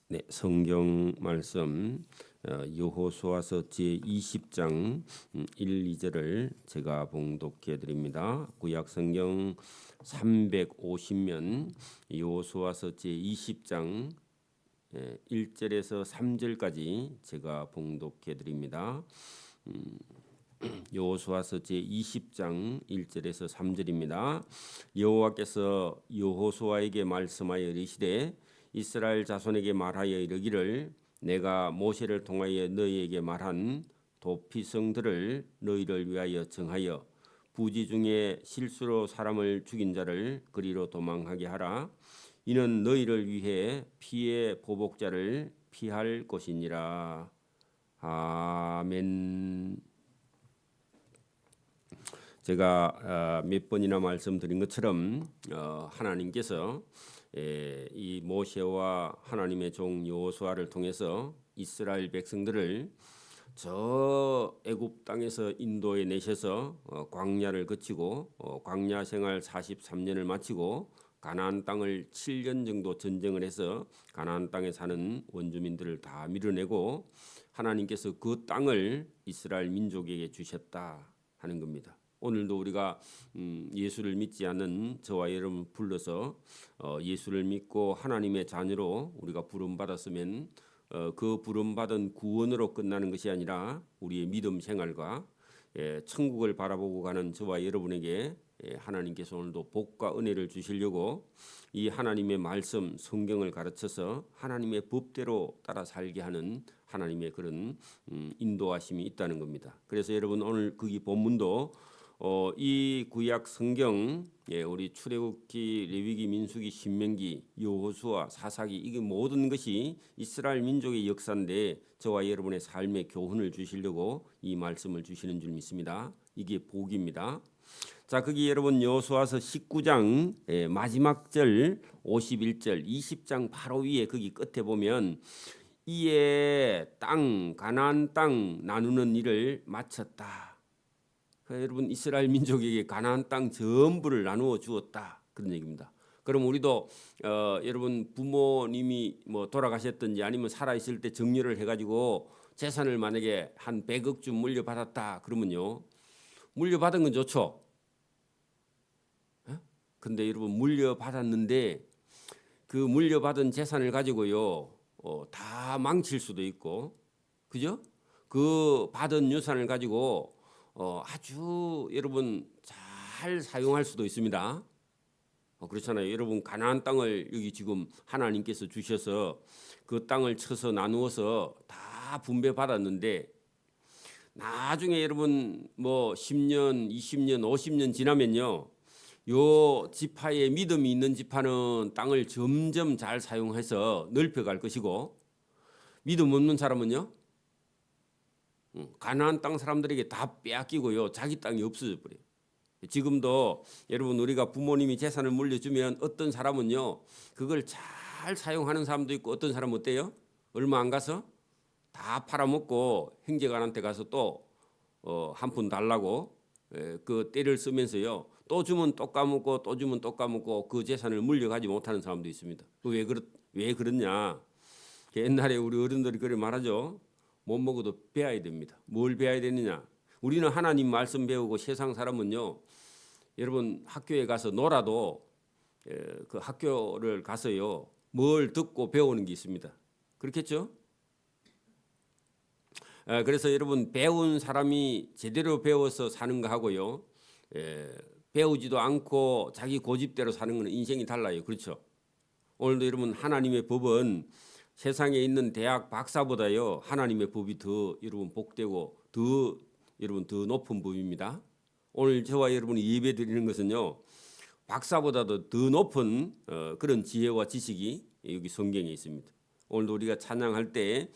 네, 성경 말씀 여호수아서 제20장 1, 2절을 제가 봉독해 드립니다. 구약 성경 350면 여호수아서 제20장 1절에서 3절까지 제가 봉독해 드립니다. 여호수아서 제20장 1절에서 3절입니다. 여호와께서 여호수아에게 말씀하여 이르시되 이스라엘 자손에게 말하여 이르기를 내가 모세를 통하여 너희에게 말한 도피성들을 너희를 위하여 정하여 부지 중에 실수로 사람을 죽인 자를 그리로 도망하게 하라. 이는 너희를 위해 피의 보복자를 피할 것이니라. 아멘. 제가 몇 번이나 말씀드린 것처럼 하나님께서 이 모세와 하나님의 종 여호수아를 통해서 이스라엘 백성들을 저 애굽 땅에서 인도에 내셔서 광야를 거치고 광야 생활 43년을 마치고 가나안 땅을 7년 정도 전쟁을 해서 가나안 땅에 사는 원주민들을 다 밀어내고 하나님께서 그 땅을 이스라엘 민족에게 주셨다 하는 겁니다. 오늘도 우리가 예수를 믿지 않는 저와 여러분 불러서 예수를 믿고 하나님의 자녀로 우리가 부름받았으면 그 부름받은 구원으로 끝나는 것이 아니라 우리의 믿음 생활과 천국을 바라보고 가는 저와 여러분에게 하나님께서 오늘도 복과 은혜를 주시려고 이 하나님의 말씀 성경을 가르쳐서 하나님의 법대로 따라 살게 하는 하나님의 그런 인도하심이 있다는 겁니다. 그래서 여러분 오늘 거기 본문도 이 구약 성경 우리 출애굽기, 레위기, 민수기, 신명기, 여호수아, 사사기 이게 모든 것이 이스라엘 민족의 역사인데 저와 여러분의 삶의 교훈을 주시려고 이 말씀을 주시는 줄 믿습니다. 이게 복입니다. 자, 거기 여러분 여호수아서 19장 마지막 절 51절 20장 바로 위에 거기 끝에 보면 이에 땅 가나안 땅 나누는 일을 마쳤다. 여러분 이스라엘 민족에게 가나안 땅 전부를 나누어 주었다 그런 얘기입니다. 그럼 우리도 여러분 부모님이 뭐 돌아가셨든지 아니면 살아 있을 때 정리를 해가지고 재산을 만약에 한 100억쯤 물려받았다 그러면요 물려받은 건 좋죠. 근데 여러분 물려받았는데 그 물려받은 재산을 가지고요 다 망칠 수도 있고 그죠? 그 받은 유산을 가지고 아주 여러분 잘 사용할 수도 있습니다. 그렇잖아요. 여러분 가나안 땅을 여기 지금 하나님께서 주셔서 그 땅을 쳐서 나누어서 다 분배 받았는데 나중에 여러분 뭐 10년, 20년, 50년 지나면요. 요 지파의 믿음이 있는 지파는 땅을 점점 잘 사용해서 넓혀갈 것이고 믿음 없는 사람은요. 가나안 땅 사람들에게 다 빼앗기고요. 자기 땅이 없어져 버려요. 지금도 여러분 우리가 부모님이 재산을 물려주면 어떤 사람은요. 그걸 잘 사용하는 사람도 있고 어떤 사람은 어때요? 얼마 안 가서 다 팔아먹고 형제간한테 가서 또 한 푼 달라고 그 때를 쓰면서요. 또 주면 또 까먹고 또 주면 또 까먹고 그 재산을 물려가지 못하는 사람도 있습니다. 왜 그렇냐? 옛날에 우리 어른들이 그래 말하죠. 못 먹어도 배워야 됩니다. 뭘 배워야 되느냐? 우리는 하나님 말씀 배우고 세상 사람은요. 여러분 학교에 가서 놀아도 그 학교를 가서요. 뭘 듣고 배우는 게 있습니다. 그렇겠죠? 그래서 여러분 배운 사람이 제대로 배워서 사는 거 하고요. 배우지도 않고 자기 고집대로 사는 거는 인생이 달라요. 그렇죠? 오늘도 여러분 하나님의 법은 세상에 있는 대학 박사보다요 하나님의 법이 더 여러분 복되고 더 여러분 더 높은 법입니다. 오늘 저와 여러분이 예배 드리는 것은요 박사보다도 더 높은 그런 지혜와 지식이 여기 성경에 있습니다. 오늘도 우리가 찬양할 때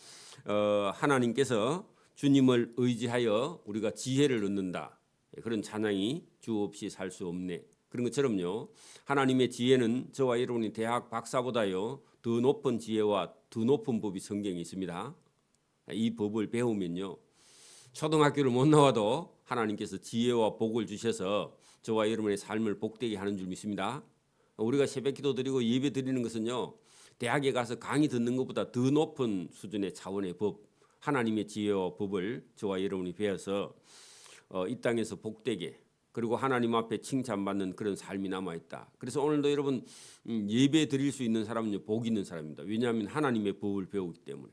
하나님께서 주님을 의지하여 우리가 지혜를 얻는다. 그런 찬양이 주 없이 살 수 없네. 그런 것처럼요. 하나님의 지혜는 저와 여러분이 대학 박사보다요. 더 높은 지혜와 더 높은 법이 성경에 있습니다. 이 법을 배우면요. 초등학교를 못 나와도 하나님께서 지혜와 복을 주셔서 저와 여러분의 삶을 복되게 하는 줄 믿습니다. 우리가 새벽기도 드리고 예배 드리는 것은요. 대학에 가서 강의 듣는 것보다 더 높은 수준의 차원의 법, 하나님의 지혜와 법을 저와 여러분이 배워서 이 땅에서 복되게 그리고 하나님 앞에 칭찬받는 그런 삶이 남아있다. 그래서 오늘도 여러분 예배 드릴 수 있는 사람은 복 있는 사람입니다. 왜냐하면 하나님의 법을 배우기 때문에.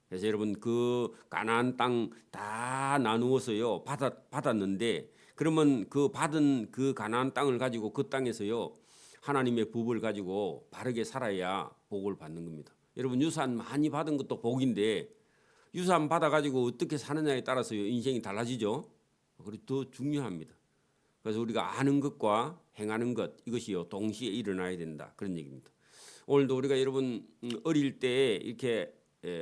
그래서 여러분 그 가나안 땅 다 나누어서요 받았는데 그러면 그 받은 그 가나안 땅을 가지고 그 땅에서요 하나님의 법을 가지고 바르게 살아야 복을 받는 겁니다. 여러분 유산 많이 받은 것도 복인데 유산 받아가지고 어떻게 사느냐에 따라서 인생이 달라지죠. 그리고 더 중요합니다. 그래서 우리가 아는 것과 행하는 것 이것이요 동시에 일어나야 된다 그런 얘기입니다. 오늘도 우리가 여러분 어릴 때 이렇게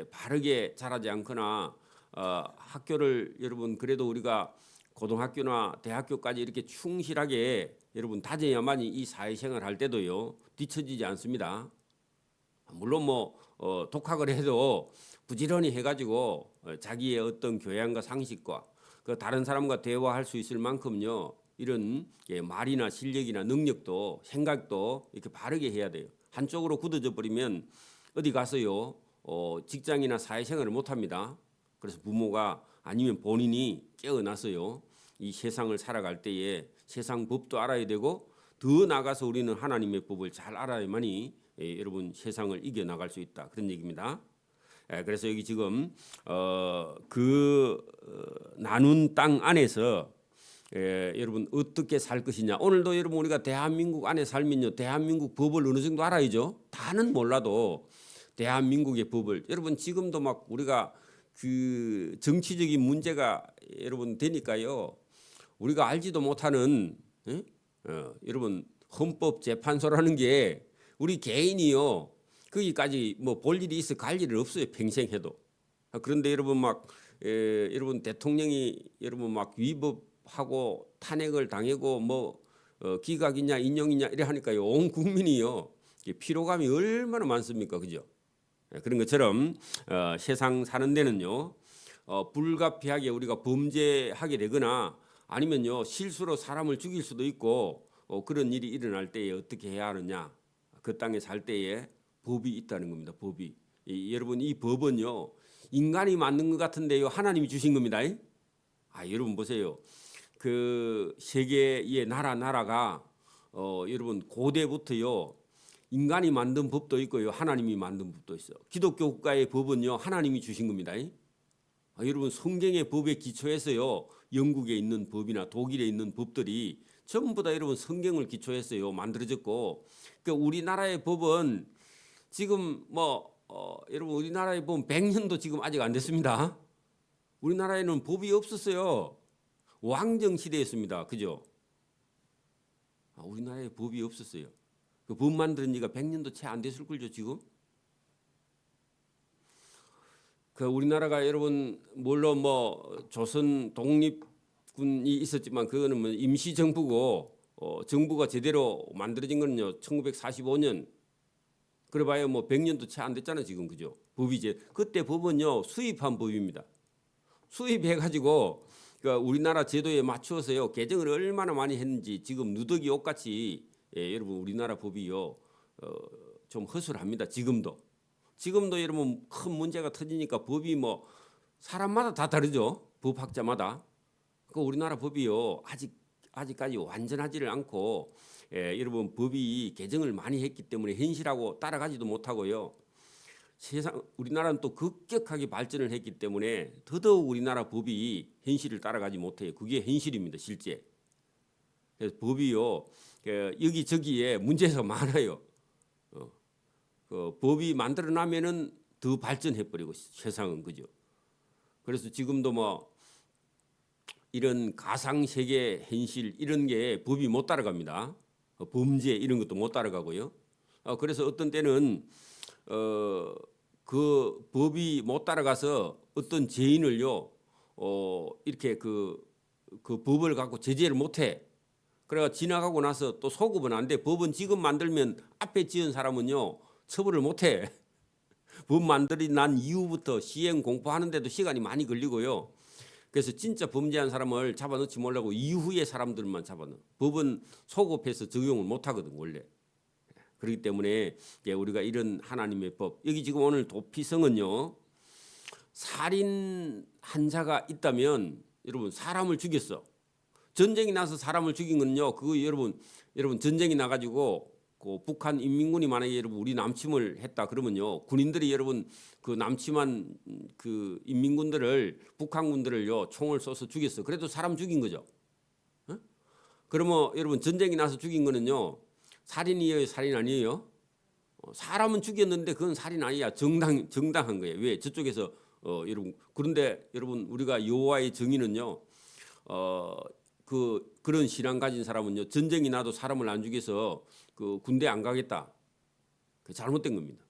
바르게 자라지 않거나 학교를 여러분 그래도 우리가 고등학교나 대학교까지 이렇게 충실하게 여러분 다져야만이 이 사회생활 할 때도요 뒤처지지 않습니다. 물론 뭐 독학을 해도 부지런히 해가지고 자기의 어떤 교양과 상식과 그 다른 사람과 대화할 수 있을 만큼요 이런 말이나 실력이나 능력도 생각도 이렇게 바르게 해야 돼요. 한쪽으로 굳어져 버리면 어디 가서요 직장이나 사회생활을 못합니다. 그래서 부모가 아니면 본인이 깨어나서요 이 세상을 살아갈 때에 세상 법도 알아야 되고 더 나가서 우리는 하나님의 법을 잘 알아야만이 여러분 세상을 이겨 나갈 수 있다 그런 얘기입니다. 그래서 여기 지금 나눈 땅 안에서 여러분 어떻게 살 것이냐. 오늘도 여러분 우리가 대한민국 안에 살면요 대한민국 법을 어느 정도 알아야죠. 다는 몰라도 대한민국의 법을 여러분 지금도 막 우리가 그 정치적인 문제가 여러분 되니까요 우리가 알지도 못하는 여러분 헌법재판소라는 게 우리 개인이요 거기까지 뭐 볼 일이 있어 갈 일은 없어요 평생 해도. 그런데 여러분 막 여러분 대통령이 여러분 막 위법하고 탄핵을 당하고 뭐 기각이냐 인용이냐 이래 하니까요 온 국민이요 피로감이 얼마나 많습니까, 그죠? 그런 것처럼 세상 사는 데는요 불가피하게 우리가 범죄하게 되거나 아니면요 실수로 사람을 죽일 수도 있고 그런 일이 일어날 때에 어떻게 해야 하느냐. 그 땅에 살 때에 법이 있다는 겁니다. 법이. 여러분 이 법은요 인간이 만든 것 같은데요 하나님이 주신 겁니다. 여러분 보세요. 그 세계의 나라가 여러분 고대부터요 인간이 만든 법도 있고요 하나님이 만든 법도 있어요. 기독교 국가의 법은요 하나님이 주신 겁니다. 여러분 성경의 법에 기초해서요 영국에 있는 법이나 독일에 있는 법들이 전부 다 여러분 성경을 기초해서요 만들어졌고 그러니까 우리나라의 법은 지금 뭐 여러분 우리나라의 법은 100년도 지금 아직 안 됐습니다. 우리나라에는 법이 없었어요. 왕정 시대였습니다. 그죠? 우리나라에 법이 없었어요. 그 법 만든 지가 100년도 채 안 됐을 걸요 지금. 그 우리나라가 여러분 물론 뭐 조선 독립군이 있었지만 그거는 뭐 임시 정부고 정부가 제대로 만들어진 거는요 1945년. 그래봐야 뭐 100년도 채 안 됐잖아요 지금 그죠? 법이 이제 그때 법은요 수입한 법입니다. 수입해가지고 그러니까 우리나라 제도에 맞추어서요 개정을 얼마나 많이 했는지 지금 누더기 옷같이 여러분 우리나라 법이요 좀 허술합니다. 지금도 여러분 큰 문제가 터지니까 법이 뭐 사람마다 다 다르죠. 법학자마다. 그 우리나라 법이요 아직까지 완전하지를 않고 여러분 법이 개정을 많이 했기 때문에 현실하고 따라가지도 못하고요. 우리나라는 또 급격하게 발전을 했기 때문에 더더욱 우리나라 법이 현실을 따라가지 못해요. 그게 현실입니다, 실제. 그래서 법이요 여기저기에 문제가 많아요. 그 법이 만들어나면은 더 발전해버리고 세상은 그죠. 그래서 지금도 뭐 이런 가상 세계 현실 이런 게 법이 못 따라갑니다. 범죄 이런 것도 못 따라가고요. 그래서 어떤 때는 그 법이 못 따라가서 어떤 죄인을요 이렇게 그 법을 갖고 제재를 못해. 그래가 지나가고 나서 또 소급은 안 돼. 법은 지금 만들면 앞에 지은 사람은요 처벌을 못해. 법 만들이 난 이후부터 시행 공포하는데도 시간이 많이 걸리고요. 그래서 진짜 범죄한 사람을 잡아넣지 말라고 이후의 사람들만 잡아넣어. 법은 소급해서 적용을 못하거든 원래. 그렇기 때문에 우리가 이런 하나님의 법, 여기 지금 오늘 도피성은요, 살인 한 자가 있다면 여러분 사람을 죽였어. 전쟁이 나서 사람을 죽인 건요, 그거 여러분 전쟁이 나가지고 그 북한 인민군이 만약에 여러분 우리 남침을 했다 그러면요, 군인들이 여러분 그 남침한 그 인민군들을, 북한군들을요 총을 쏘서 죽였어. 그래도 사람 죽인 거죠. 어? 그러면 여러분 전쟁이 나서 죽인 거는요, 살인이에요, 살인 아니에요? 사람은 죽였는데 그건 살인 아니야. 정당한 거예요. 왜? 저쪽에서 여러분, 그런데 여러분 우리가 여호와의 정의는요, 그런 신앙 가진 사람은요, 전쟁이 나도 사람을 안 죽여서 그 군대 안 가겠다. 그 잘못된 겁니다.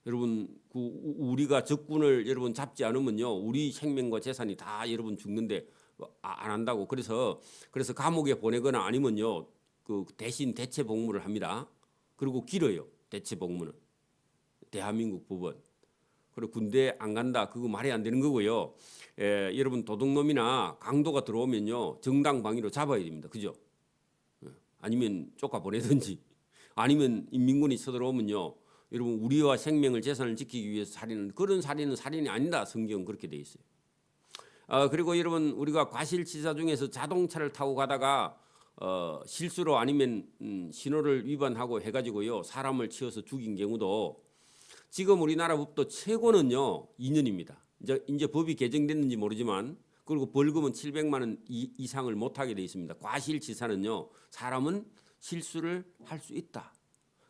여러분, 우리가 적군을 여러분 잡지 않으면요, 우리 생명과 재산이 다 여러분 죽는데 안 한다고. 그래서 감옥에 보내거나 아니면요, 그 대신 대체 복무를 합니다. 그리고 길어요. 대체 복무는 대한민국 법원. 그리고 군대 안 간다, 그거 말이 안 되는 거고요. 여러분 도둑놈이나 강도가 들어오면요, 정당방위로 잡아야 됩니다. 그죠? 아니면 쫓아 보내든지, 아니면 인민군이 쳐들어오면요, 여러분 우리와 생명을, 재산을 지키기 위해서 살인은, 그런 살인은 살인이 아니다. 성경 그렇게 돼 있어요. 그리고 여러분 우리가 과실치사 중에서 자동차를 타고 가다가 실수로 아니면 신호를 위반하고 해가지고요, 사람을 치어서 죽인 경우도 지금 우리나라 법도 최고는요 2년입니다. 이제 법이 개정됐는지 모르지만, 그리고 벌금은 700만 원 이상을 못하게 돼 있습니다. 과실치사는요, 사람은 실수를 할 수 있다.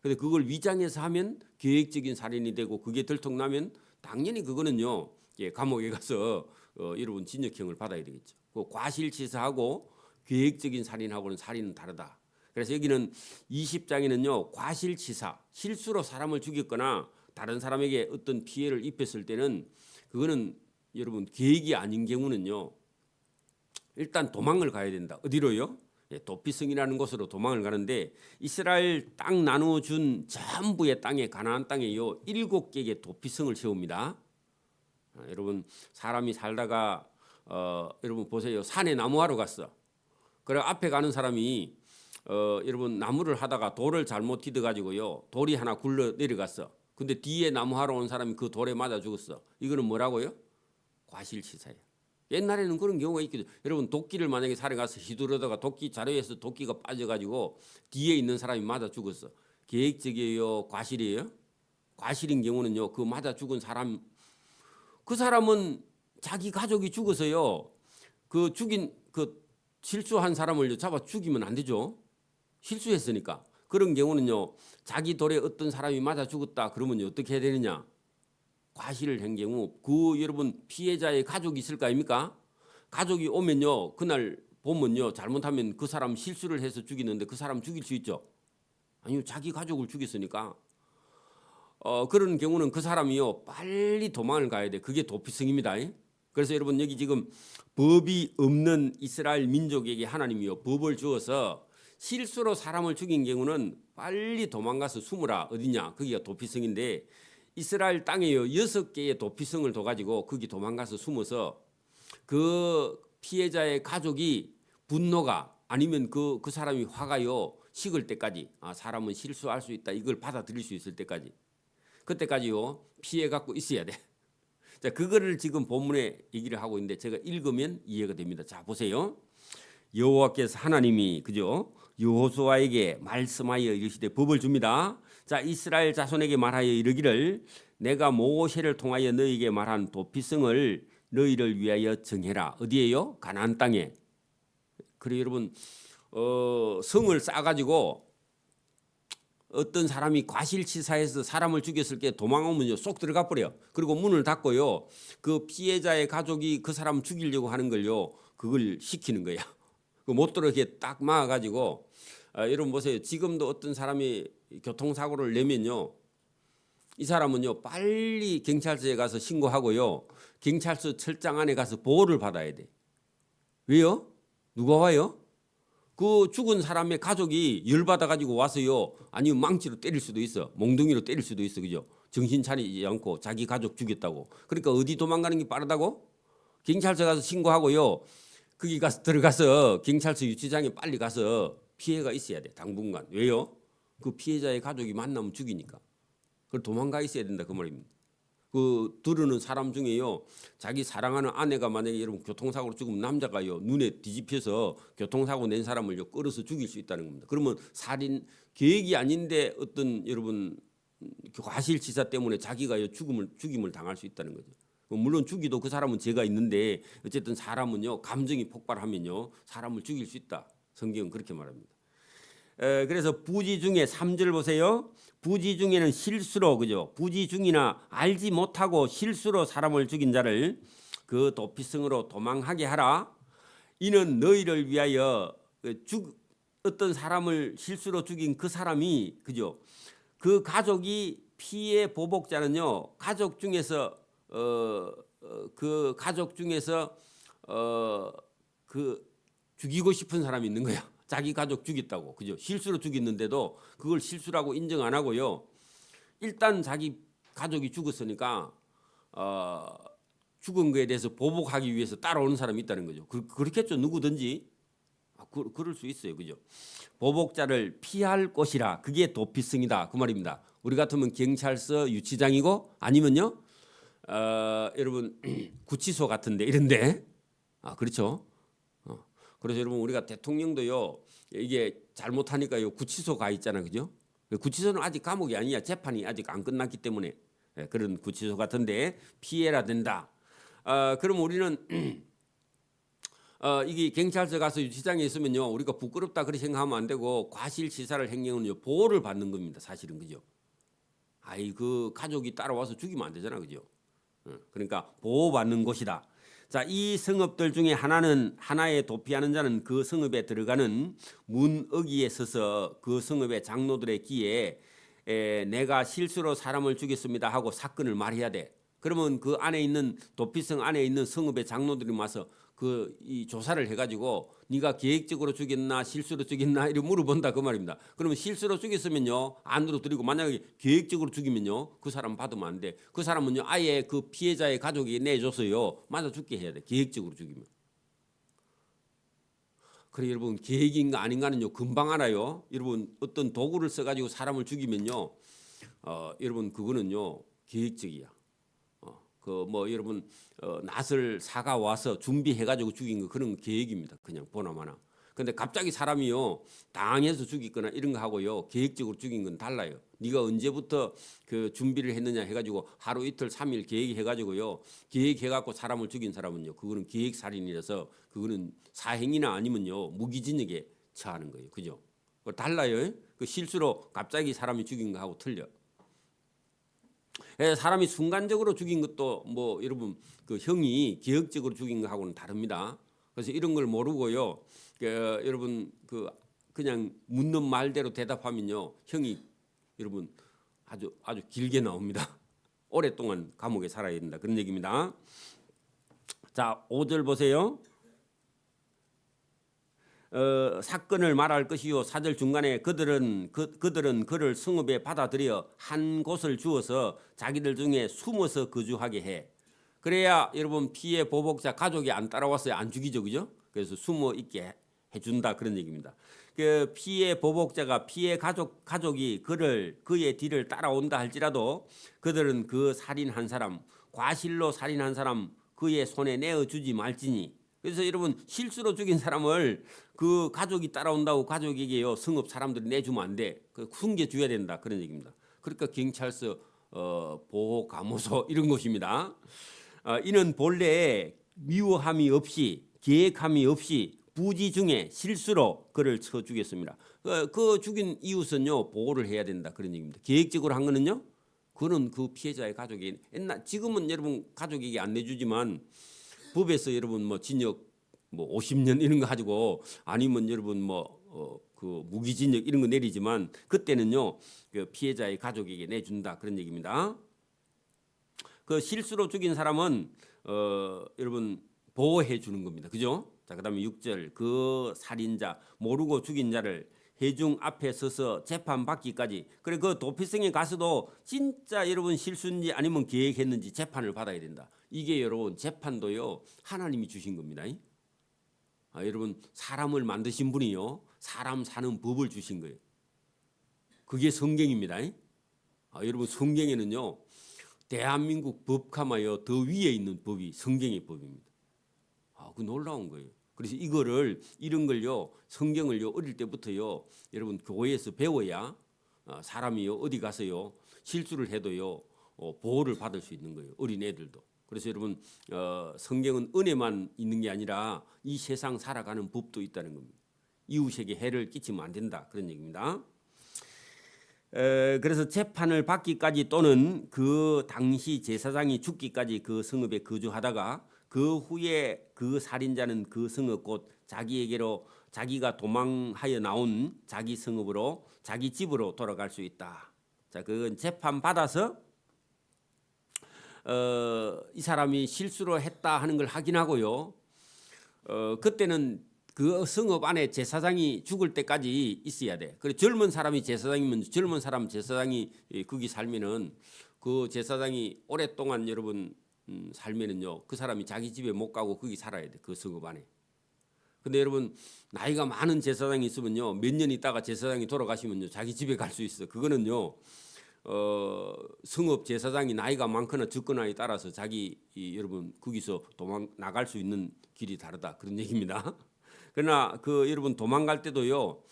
그런데 그걸 위장해서 하면 계획적인 살인이 되고, 그게 들통나면 당연히 그거는요, 감옥에 가서 여러분 징역형을 받아야 되겠죠. 그 과실치사하고 계획적인 살인하고는 살인은 다르다. 그래서 여기는 20장에는요, 과실치사, 실수로 사람을 죽였거나 다른 사람에게 어떤 피해를 입혔을 때는, 그거는 여러분 계획이 아닌 경우는요, 일단 도망을 가야 된다. 어디로요? 도피성이라는 곳으로 도망을 가는데, 이스라엘 땅 나누어준 전부의 땅에, 가나안 땅에요, 7개의 도피성을 세웁니다. 여러분 사람이 살다가 여러분 보세요. 산에 나무하러 갔어. 그래 앞에 가는 사람이 여러분 나무를 하다가 돌을 잘못 디뎌 가지고요, 돌이 하나 굴러 내려갔어. 근데 뒤에 나무하러 온 사람이 그 돌에 맞아 죽었어. 이거는 뭐라고요? 과실치사예요. 옛날에는 그런 경우가 있거든요. 여러분 도끼를 만약에 산에 가서 휘두르다가 도끼 자루에서 도끼가 빠져가지고 뒤에 있는 사람이 맞아 죽었어. 계획적이에요? 과실이에요? 과실인 경우는요, 그 맞아 죽은 사람, 그 사람은 자기 가족이 죽어서요, 그 죽인 그 실수한 사람을 잡아 죽이면 안 되죠. 실수했으니까. 그런 경우는요, 자기 돌에 어떤 사람이 맞아 죽었다 그러면 어떻게 해야 되느냐? 과실을 한 경우, 그 여러분 피해자의 가족이 있을 거 아닙니까? 가족이 오면요, 그날 보면요, 잘못하면 그 사람 실수를 해서 죽이는데 그 사람 죽일 수 있죠. 아니요, 자기 가족을 죽였으니까 그런 경우는 그 사람이요, 빨리 도망을 가야 돼. 그게 도피성입니다. 그래서 여러분 여기 지금 법이 없는 이스라엘 민족에게 하나님이요, 법을 주어서 실수로 사람을 죽인 경우는 빨리 도망가서 숨으라. 어디냐? 거기가 도피성인데, 이스라엘 땅에요 6개의 도피성을 둬가지고 거기 도망가서 숨어서 그 피해자의 가족이 분노가, 아니면 그 사람이 화가요 식을 때까지, 사람은 실수할 수 있다, 이걸 받아들일 수 있을 때까지, 그때까지요 피해 갖고 있어야 돼. 자, 그거를 지금 본문에 얘기를 하고 있는데, 제가 읽으면 이해가 됩니다. 자, 보세요. 여호와께서 하나님이, 그죠, 여호수아에게 말씀하여 이르시되 법을 줍니다. 자, 이스라엘 자손에게 말하여 이르기를, 내가 모세를 통하여 너희에게 말한 도피성을 너희를 위하여 정해라. 어디에요? 가나안 땅에. 그래 여러분 성을 쌓아가지고 어떤 사람이 과실치사해서 사람을 죽였을 때 도망오면요, 쏙 들어가 버려. 그리고 문을 닫고요, 그 피해자의 가족이 그 사람 죽이려고 하는 걸요, 그걸 시키는 거야. 못 들어오게 딱 막아가지고, 여러분 보세요. 지금도 어떤 사람이 교통사고를 내면요, 이 사람은요 빨리 경찰서에 가서 신고하고요, 경찰서 철장 안에 가서 보호를 받아야 돼. 왜요? 누가 와요? 그 죽은 사람의 가족이 열받아가지고 와서요, 아니면 망치로 때릴 수도 있어, 몽둥이로 때릴 수도 있어, 그죠? 정신 차리지 않고 자기 가족 죽였다고. 그러니까 어디 도망가는 게 빠르다고? 경찰서 가서 신고하고요, 거기 가서 들어가서 경찰서 유치장에 빨리 가서 피해가 있어야 돼, 당분간. 왜요? 그 피해자의 가족이 만나면 죽이니까. 그걸 도망가 있어야 된다 그 말입니다. 그 들으는 사람 중에요, 자기 사랑하는 아내가 만약에 여러분 교통사고로 죽으면 남자가요 눈에 뒤집혀서 교통사고 낸 사람을요 끌어서 죽일 수 있다는 겁니다. 그러면 살인 계획이 아닌데 어떤 여러분 과실치사 때문에 자기가요 죽임을 당할 수 있다는 거죠. 물론 죽이도 그 사람은 죄가 있는데 어쨌든 사람은요 감정이 폭발하면요 사람을 죽일 수 있다. 성경은 그렇게 말합니다. 그래서 부지 중에 3절 보세요. 부지 중에는 실수로, 그죠? 부지 중이나 알지 못하고 실수로 사람을 죽인 자를 그 도피성으로 도망하게 하라. 이는 너희를 위하여 어떤 사람을 실수로 죽인 그 사람이, 그죠? 그 가족이 피해 보복자는요 가족 중에서 그 가족 중에서 그 죽이고 싶은 사람이 있는 거야. 자기 가족 죽였다고, 그죠? 실수로 죽였는데도 그걸 실수라고 인정 안 하고요. 일단 자기 가족이 죽었으니까 죽은 거에 대해서 보복하기 위해서 따라오는 사람이 있다는 거죠. 그렇겠죠. 누구든지 그럴 수 있어요, 그죠? 보복자를 피할 것이라, 그게 도피성이다 그 말입니다. 우리 같으면 경찰서 유치장이고 아니면요 여러분 구치소 같은데 이런데 그렇죠. 그래서 여러분 우리가 대통령도요 이게 잘못하니까요 구치소 가 있잖아, 그죠? 구치소는 아직 감옥이 아니야. 재판이 아직 안 끝났기 때문에 그런 구치소 같은데 피해라 된다. 그럼 우리는 이게 경찰서 가서 유치장에 있으면요 우리가 부끄럽다 그렇게 생각하면 안 되고, 과실치사를 행령은요 보호를 받는 겁니다. 사실은, 그죠? 그 가족이 따라와서 죽이면 안 되잖아, 그죠? 그러니까 보호받는 곳이다. 자, 이 성읍들 중에 하나에 도피하는 자는 그 성읍에 들어가는 문어기에 서서 그 성읍의 장로들의 귀에 내가 실수로 사람을 죽였습니다 하고 사건을 말해야 돼. 그러면 그 안에 있는 도피성 안에 있는 성읍의 장로들이 와서 이 조사를 해가지고 네가 계획적으로 죽였나 실수로 죽였나 이렇게 물어본다 그 말입니다. 그러면 실수로 죽였으면요 안으로 들이고, 만약에 계획적으로 죽이면요 그 사람 받으면 안 돼. 그 사람은요 아예 그 피해자의 가족이 내줘서요 맞아 죽게 해야 돼. 계획적으로 죽이면. 그래 여러분, 계획인가 아닌가는요 금방 알아요. 여러분 어떤 도구를 써가지고 사람을 죽이면요 여러분 그거는요 계획적이야. 여러분 낫을 사가 와서 준비해가지고 죽인 거 그런 계획입니다. 그냥 보나마나. 근데 갑자기 사람이요 당해서 죽이거나 이런 거 하고요 계획적으로 죽인 건 달라요. 네가 언제부터 그 준비를 했느냐 해가지고 하루 이틀 3일 계획해가지고요 계획해갖고 사람을 죽인 사람은요 그거는 계획살인이라서 그거는 사행이나 아니면요 무기징역에 처하는 거예요. 그죠? 달라요. 그 실수로 갑자기 사람이 죽인 거하고 틀려. 사람이 순간적으로 죽인 것도 여러분 그 형이 계획적으로 죽인 거하고는 다릅니다. 그래서 이런 걸 모르고요 여러분 그냥 묻는 말대로 대답하면요 형이 여러분 아주 길게 나옵니다. 오랫동안 감옥에 살아야 된다 그런 얘기입니다. 자, 5절 보세요. 사건을 말할 것이요 4절 중간에 그들은 그를 성읍에 받아들여 한 곳을 주어서 자기들 중에 숨어서 거주하게 해. 그래야 여러분 피해 보복자 가족이 안 따라왔어요. 안 죽이죠, 그죠? 그래서 숨어 있게 해준다 그런 얘기입니다. 그 피해 보복자가 피해 가족이 그의 뒤를 따라온다 할지라도 그들은 그 살인한 사람, 과실로 살인한 사람 그의 손에 내어주지 말지니. 그래서 여러분 실수로 죽인 사람을 그 가족이 따라온다고 가족에게요 성읍 사람들이 내주면 안 돼. 숨겨줘야 된다 그런 얘기입니다. 그러니까 경찰서, 보호 감호소 이런 곳입니다. 이는 본래 미워함이 없이 계획함이 없이 부지 중에 실수로 그를 쳐 죽였습니다. 그 죽인 이웃은요 보호를 해야 된다 그런 얘기입니다. 계획적으로 한 거는요 그는 그 피해자의 가족이 지금은 여러분 가족에게 안 내주지만 법에서 여러분 징역 50년 이런 거 가지고 아니면 여러분 그 무기징역 이런 거 내리지만 그때는요 그 피해자의 가족에게 내준다 그런 얘기입니다. 그 실수로 죽인 사람은 여러분 보호해 주는 겁니다. 그죠? 자, 그다음에 6절 그 살인자 모르고 죽인 자를 회중 앞에 서서 재판받기까지. 그래 그 도피성에 가서도 진짜 여러분 실수인지 아니면 계획했는지 재판을 받아야 된다. 이게 여러분 재판도요 하나님이 주신 겁니다. 여러분 사람을 만드신 분이요 사람 사는 법을 주신 거예요. 그게 성경입니다. 여러분 성경에는요 대한민국 법카마요 더 위에 있는 법이 성경의 법입니다. 그 놀라운 거예요. 그래서 이런 걸요 성경을요 어릴 때부터요 여러분 교회에서 배워야 사람이요 어디 가서요 실수를 해도요 보호를 받을 수 있는 거예요. 어린 애들도. 그래서 여러분 성경은 은혜만 있는 게 아니라 이 세상 살아가는 법도 있다는 겁니다. 이웃에게 해를 끼치면 안 된다 그런 얘기입니다. 그래서 재판을 받기까지 또는 그 당시 제사장이 죽기까지 그 성읍에 거주하다가 그 후에 그 살인자는 그 성읍 곧 자기에게로 자기가 도망하여 나온 자기 성읍으로 자기 집으로 돌아갈 수 있다. 자, 그건 재판 받아서 이 사람이 실수로 했다 하는 걸 확인하고요. 그때는 그 성읍 안에 제사장이 죽을 때까지 있어야 돼. 그래 젊은 사람이 제사장이면 젊은 사람 제사장이 거기 살면은 그 제사장이 오랫동안 여러분 살면은요 그 사람이 자기 집에 못 가고 거기 살아야 돼. 그 성읍 안에. 근데 여러분 나이가 많은 제사장이 있으면요 몇 년 있다가 제사장이 돌아가시면요 자기 집에 갈 수 있어. 그거는요 성읍 제사장이 나이가 많거나 적거나에 따라서 여러분 거기서 도망 나갈 수 있는 길이 다르다 그런 얘기입니다. 그러나 여러분 도망갈 때도요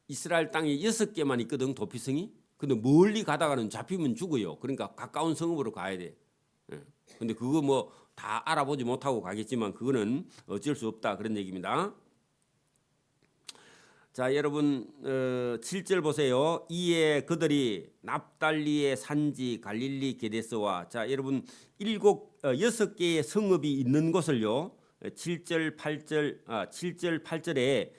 이스라엘 땅에 6개만 있거든 도피성이. 근데 멀리 가다가는 잡히면 죽어요. 그러니까 가까운 성읍으로 가야 돼. 근데 그거 뭐 다 알아보지 못하고 가겠지만 그거는 어쩔 수 없다 그런 얘기입니다. 자 여러분 7절 보세요. 이에 그들이 납달리의 산지 갈릴리 게데스와 자 여러분 6개의 성읍이 있는 곳을요 7절 8절에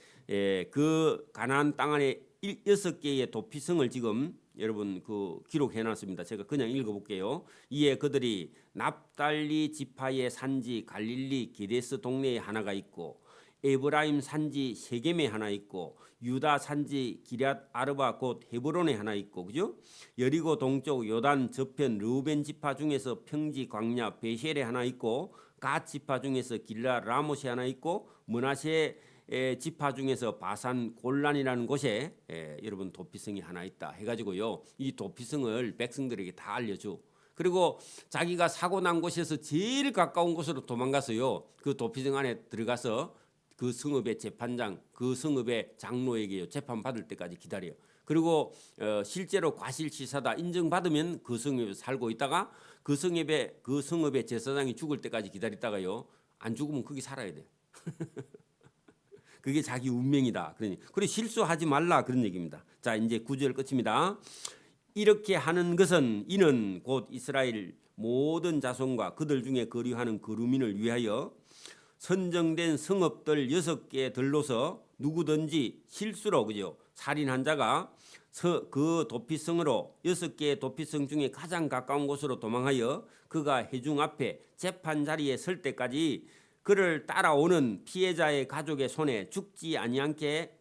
그 가나안 땅 안에 6개의 도피성을 지금 여러분 기록해 놨습니다. 제가 그냥 읽어볼게요. 이에 그들이 납달리 지파의 산지 갈릴리 게데스 동네에 하나가 있고 에브라임 산지 세겜에 하나 있고 유다 산지 기럇 아르바 곧 헤브론에 하나 있고 그죠? 여리고 동쪽 요단 저편 르우벤 지파 중에서 평지 광야 베셀에 하나 있고 갓 지파 중에서 길라 라못에 하나 있고 므나세 지파 중에서 바산 골란이라는 곳에 여러분 도피성이 하나 있다 해가지고요 이 도피성을 백성들에게 다 알려줘. 그리고 자기가 사고 난 곳에서 제일 가까운 곳으로 도망가서요 그 도피성 안에 들어가서 그 성읍의 재판장, 그 성읍의 장로에게 재판 받을 때까지 기다려요. 그리고 실제로 과실치사다 인정받으면 그 성읍에 살고 있다가 그 성읍의 제사장이 죽을 때까지 기다리다가요 안 죽으면 거기 살아야 돼. 그게 자기 운명이다. 그러니 그래 실수하지 말라 그런 얘기입니다. 자 이제 9절 끝입니다. 이렇게 하는 것은 이는 곧 이스라엘 모든 자손과 그들 중에 거류하는 거류민을 위하여 선정된 성읍들 6개들로서 누구든지 실수로 그죠 살인한 자가 그 도피성으로 6개의 도피성 중에 가장 가까운 곳으로 도망하여 그가 회중 앞에 재판 자리에 설 때까지 그를 따라오는 피해자의 가족의 손에 죽지 아니하게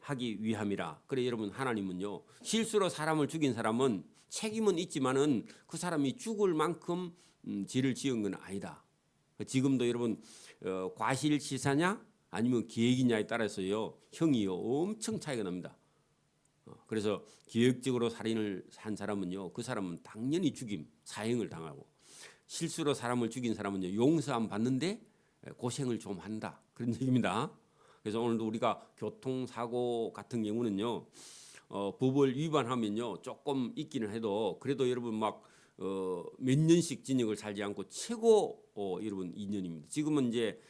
하기 위함이라. 그래 여러분 하나님은요 실수로 사람을 죽인 사람은 책임은 있지만은 그 사람이 죽을 만큼 죄를 지은 건 아니다. 지금도 여러분 과실치사냐 아니면 계획이냐에 따라서요 형이요 엄청 차이가 납니다. 그래서 계획적으로 살인을 한 사람은요 그 사람은 당연히 죽임 사형을 당하고 실수로 사람을 죽인 사람은요 용서안 받는데 고생을 좀 한다 그런 얘기입니다. 그래서 오늘도 우리가 교통사고 같은 경우는요 법을 위반하면요 조금 있기는 해도 그래도 여러분 막 몇 년씩 징역을 살지 않고 최고 여러분 2년입니다. 지금은 이제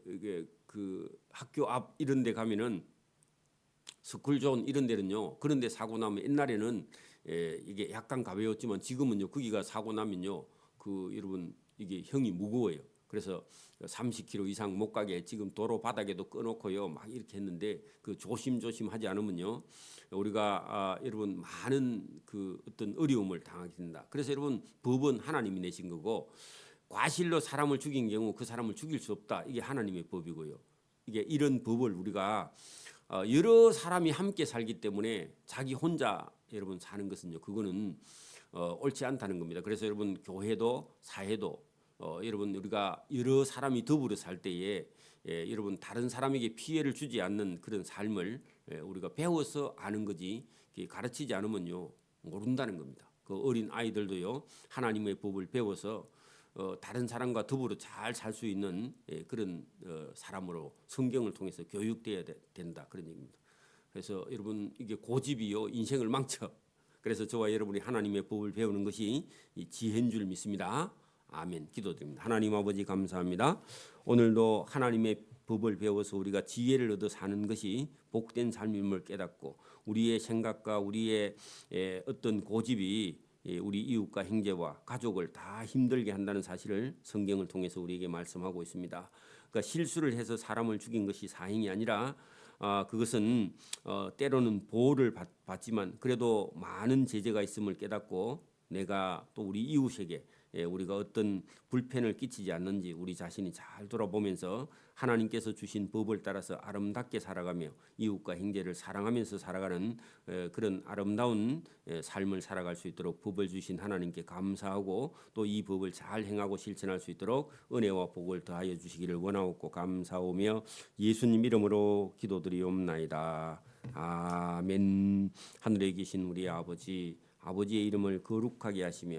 이게 학교 앞 이런 데 가면은 스쿨존 이런 데는요. 그런 데 사고 나면 옛날에는 이게 약간 가벼웠지만 지금은요. 거기가 사고 나면요. 여러분 이게 형이 무거워요. 그래서 30km 이상 못 가게 지금 도로 바닥에도 꺼놓고요. 막 이렇게 했는데 조심조심 하지 않으면요. 우리가 여러분 많은 어떤 어려움을 당하게 된다. 그래서 여러분 법은 하나님이 내신 거고 과실로 사람을 죽인 경우 그 사람을 죽일 수 없다. 이게 하나님의 법이고요. 이게 이런 법을 우리가 여러 사람이 함께 살기 때문에 자기 혼자 여러분 사는 것은요. 그거는 옳지 않다는 겁니다. 그래서 여러분 교회도 사회도 여러분 우리가 여러 사람이 더불어 살 때에 여러분 다른 사람에게 피해를 주지 않는 그런 삶을 우리가 배워서 아는 거지 가르치지 않으면요 모른다는 겁니다. 그 어린 아이들도요 하나님의 법을 배워서 다른 사람과 더불어 잘 살 수 있는 그런 사람으로 성경을 통해서 교육돼야 된다 그런 얘기입니다. 그래서 여러분 이게 고집이요 인생을 망쳐. 그래서 저와 여러분이 하나님의 법을 배우는 것이 이 지혜인 줄 믿습니다. 아멘. 기도드립니다. 하나님 아버지 감사합니다. 오늘도 하나님의 법을 배워서 우리가 지혜를 얻어 사는 것이 복된 삶임을 깨닫고 우리의 생각과 우리의 어떤 고집이 우리 이웃과 형제와 가족을 다 힘들게 한다는 사실을 성경을 통해서 우리에게 말씀하고 있습니다. 그러니까 실수를 해서 사람을 죽인 것이 사형이 아니라 그것은 때로는 보호를 받지만 그래도 많은 제재가 있음을 깨닫고 내가 또 우리 이웃에게 우리가 어떤 불편을 끼치지 않는지 우리 자신이 잘 돌아보면서 하나님께서 주신 법을 따라서 아름답게 살아가며 이웃과 형제를 사랑하면서 살아가는 그런 아름다운 삶을 살아갈 수 있도록 법을 주신 하나님께 감사하고 또 이 법을 잘 행하고 실천할 수 있도록 은혜와 복을 더하여 주시기를 원하옵고 감사하며 예수님 이름으로 기도드리옵나이다. 아멘. 하늘에 계신 우리 아버지의 이름을 거룩하게 하시며